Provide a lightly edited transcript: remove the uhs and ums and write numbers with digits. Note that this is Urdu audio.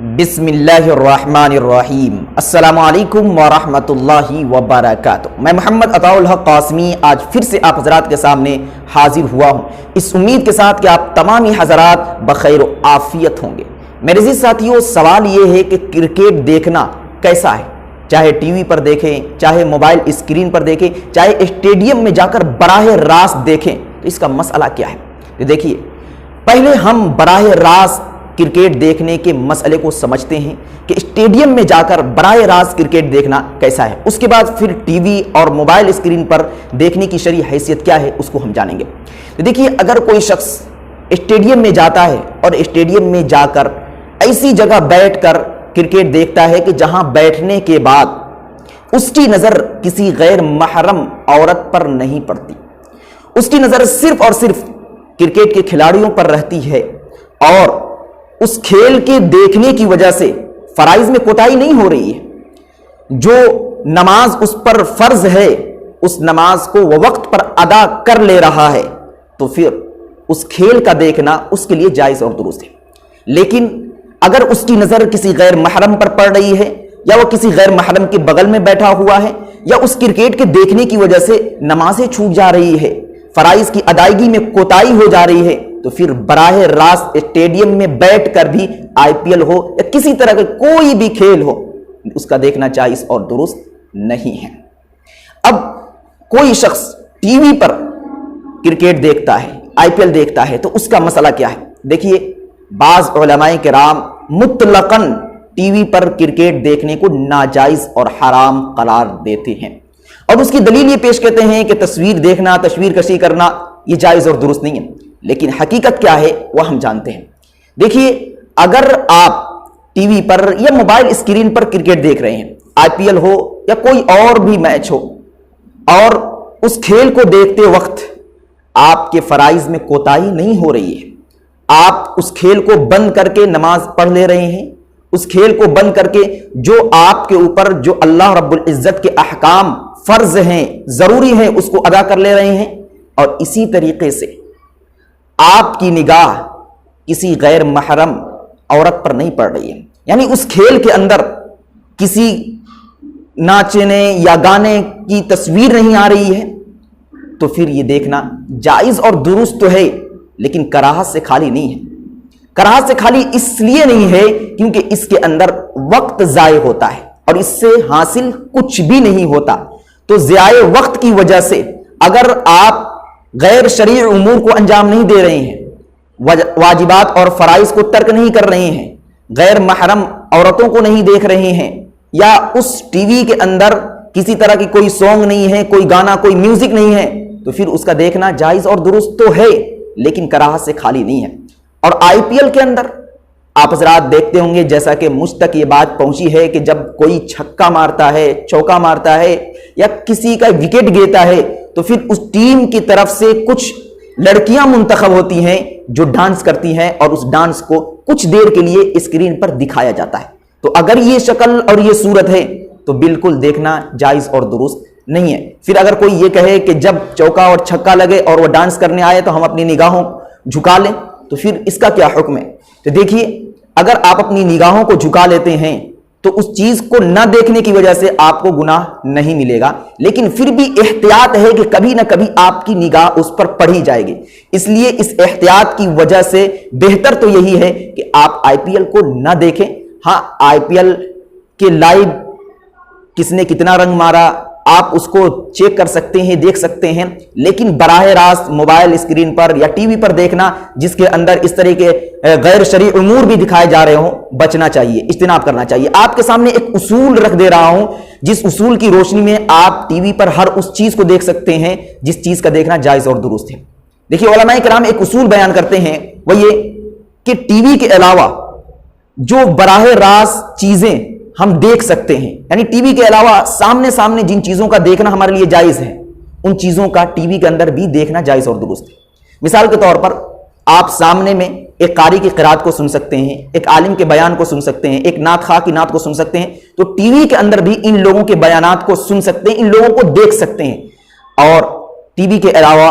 بسم اللہ الرحمن الرحیم السلام علیکم ورحمۃ اللہ وبرکاتہ۔ میں محمد عطاء الحق قاسمی آج پھر سے آپ حضرات کے سامنے حاضر ہوا ہوں، اس امید کے ساتھ کہ آپ تمامی حضرات بخیر و عافیت ہوں گے۔ میرے عزیز ساتھیوں، سوال یہ ہے کہ کرکٹ دیکھنا کیسا ہے؟ چاہے ٹی وی پر دیکھیں، چاہے موبائل اسکرین پر دیکھیں، چاہے اسٹیڈیم میں جا کر براہ راست دیکھیں، تو اس کا مسئلہ کیا ہے؟ تو دیکھیے، پہلے ہم براہ راست کرکٹ دیکھنے کے مسئلے کو سمجھتے ہیں کہ اسٹیڈیم میں جا کر براہ راست کرکٹ دیکھنا کیسا ہے، اس کے بعد پھر ٹی وی اور موبائل اسکرین پر دیکھنے کی شرعی حیثیت کیا ہے اس کو ہم جانیں گے۔ دیکھیے، اگر کوئی شخص اسٹیڈیم میں جاتا ہے اور اسٹیڈیم میں جا کر ایسی جگہ بیٹھ کر کرکٹ دیکھتا ہے کہ جہاں بیٹھنے کے بعد اس کی نظر کسی غیر محرم عورت پر نہیں پڑتی، اس کی نظر صرف اور صرف کرکٹ کے کھلاڑیوں پر رہتی ہے، اور اس کھیل کے دیکھنے کی وجہ سے فرائض میں کوتاہی نہیں ہو رہی ہے، جو نماز اس پر فرض ہے اس نماز کو وہ وقت پر ادا کر لے رہا ہے، تو پھر اس کھیل کا دیکھنا اس کے لیے جائز اور درست ہے۔ لیکن اگر اس کی نظر کسی غیر محرم پر پڑ رہی ہے، یا وہ کسی غیر محرم کے بغل میں بیٹھا ہوا ہے، یا اس کرکٹ کے دیکھنے کی وجہ سے نمازیں چھوٹ جا رہی ہے، فرائض کی ادائیگی میں کوتاہی ہو جا رہی ہے، تو پھر براہ راست اسٹیڈیم میں بیٹھ کر بھی آئی پی ایل ہو یا کسی طرح کا کوئی بھی کھیل ہو، اس کا دیکھنا جائز اور درست نہیں ہے۔ اب کوئی شخص ٹی وی پر کرکٹ دیکھتا ہے، آئی پی ایل دیکھتا ہے، تو اس کا مسئلہ کیا ہے؟ دیکھیے، بعض علماء کرام مطلقاً ٹی وی پر کرکٹ دیکھنے کو ناجائز اور حرام قرار دیتے ہیں، اور اس کی دلیل یہ پیش کرتے ہیں کہ تصویر دیکھنا، تصویر کشی کرنا یہ جائز اور درست نہیں ہے۔ لیکن حقیقت کیا ہے وہ ہم جانتے ہیں۔ دیکھیے، اگر آپ ٹی وی پر یا موبائل اسکرین پر کرکٹ دیکھ رہے ہیں، آئی پی ایل ہو یا کوئی اور بھی میچ ہو، اور اس کھیل کو دیکھتے وقت آپ کے فرائض میں کوتاہی نہیں ہو رہی ہے، آپ اس کھیل کو بند کر کے نماز پڑھ لے رہے ہیں، اس کھیل کو بند کر کے جو آپ کے اوپر جو اللہ رب العزت کے احکام فرض ہیں، ضروری ہیں، اس کو ادا کر لے رہے ہیں، اور اسی طریقے سے آپ کی نگاہ کسی غیر محرم عورت پر نہیں پڑ رہی ہے، یعنی اس کھیل کے اندر کسی ناچنے یا گانے کی تصویر نہیں آ رہی ہے، تو پھر یہ دیکھنا جائز اور درست تو ہے، لیکن کراہت سے خالی نہیں ہے۔ کراہت سے خالی اس لیے نہیں ہے کیونکہ اس کے اندر وقت ضائع ہوتا ہے، اور اس سے حاصل کچھ بھی نہیں ہوتا۔ تو ضیاع وقت کی وجہ سے اگر آپ غیر شرعی امور کو انجام نہیں دے رہے ہیں، واجبات اور فرائض کو ترک نہیں کر رہے ہیں، غیر محرم عورتوں کو نہیں دیکھ رہے ہیں، یا اس ٹی وی کے اندر کسی طرح کی کوئی سانگ نہیں ہے، کوئی گانا، کوئی میوزک نہیں ہے، تو پھر اس کا دیکھنا جائز اور درست تو ہے، لیکن کراہت سے خالی نہیں ہے۔ اور آئی پی ایل کے اندر آپ حضرات دیکھتے ہوں گے، جیسا کہ مجھ تک یہ بات پہنچی ہے کہ جب کوئی چھکا مارتا ہے، چوکا مارتا ہے، یا کسی کا وکٹ گرتا ہے، تو پھر اس ٹیم کی طرف سے کچھ لڑکیاں منتخب ہوتی ہیں جو ڈانس کرتی ہیں، اور اس ڈانس کو کچھ دیر کے لیے اسکرین پر دکھایا جاتا ہے۔ تو اگر یہ شکل اور یہ صورت ہے تو بالکل دیکھنا جائز اور درست نہیں ہے۔ پھر اگر کوئی یہ کہے کہ جب چوکا اور چھکا لگے اور وہ ڈانس کرنے آئے تو ہم اپنی نگاہوں جھکا لیں، تو پھر اس کا کیا حکم ہے؟ تو دیکھیے، اگر آپ اپنی نگاہوں کو جھکا لیتے ہیں تو اس چیز کو نہ دیکھنے کی وجہ سے آپ کو گناہ نہیں ملے گا، لیکن پھر بھی احتیاط ہے کہ کبھی نہ کبھی آپ کی نگاہ اس پر پڑھی جائے گی۔ اس لیے اس احتیاط کی وجہ سے بہتر تو یہی ہے کہ آپ آئی پی ایل کو نہ دیکھیں۔ ہاں، آئی پی ایل کے لائیو کس نے کتنا رنگ مارا آپ اس کو چیک کر سکتے ہیں، دیکھ سکتے ہیں، لیکن براہ راست موبائل اسکرین پر یا ٹی وی پر دیکھنا جس کے اندر اس طرح کے غیر شرعی امور بھی دکھائے جا رہے ہوں، بچنا چاہیے، اجتناب کرنا چاہیے۔ آپ کے سامنے ایک اصول رکھ دے رہا ہوں، جس اصول کی روشنی میں آپ ٹی وی پر ہر اس چیز کو دیکھ سکتے ہیں جس چیز کا دیکھنا جائز اور درست ہے۔ دیکھیے، علماء کرام ایک اصول بیان کرتے ہیں، وہ یہ کہ ٹی وی کے علاوہ جو براہ راست چیزیں ہم دیکھ سکتے ہیں، یعنی ٹی وی کے علاوہ سامنے جن چیزوں کا دیکھنا ہمارے لیے جائز ہے، ان چیزوں کا ٹی وی کے اندر بھی دیکھنا جائز اور درست ہے۔ مثال کے طور پر آپ سامنے میں ایک قاری کی قرات کو سن سکتے ہیں، ایک عالم کے بیان کو سن سکتے ہیں، ایک نعت خواہ کی نعت کو سن سکتے ہیں، تو ٹی وی کے اندر بھی ان لوگوں کے بیانات کو سن سکتے ہیں، ان لوگوں کو دیکھ سکتے ہیں۔ اور ٹی وی کے علاوہ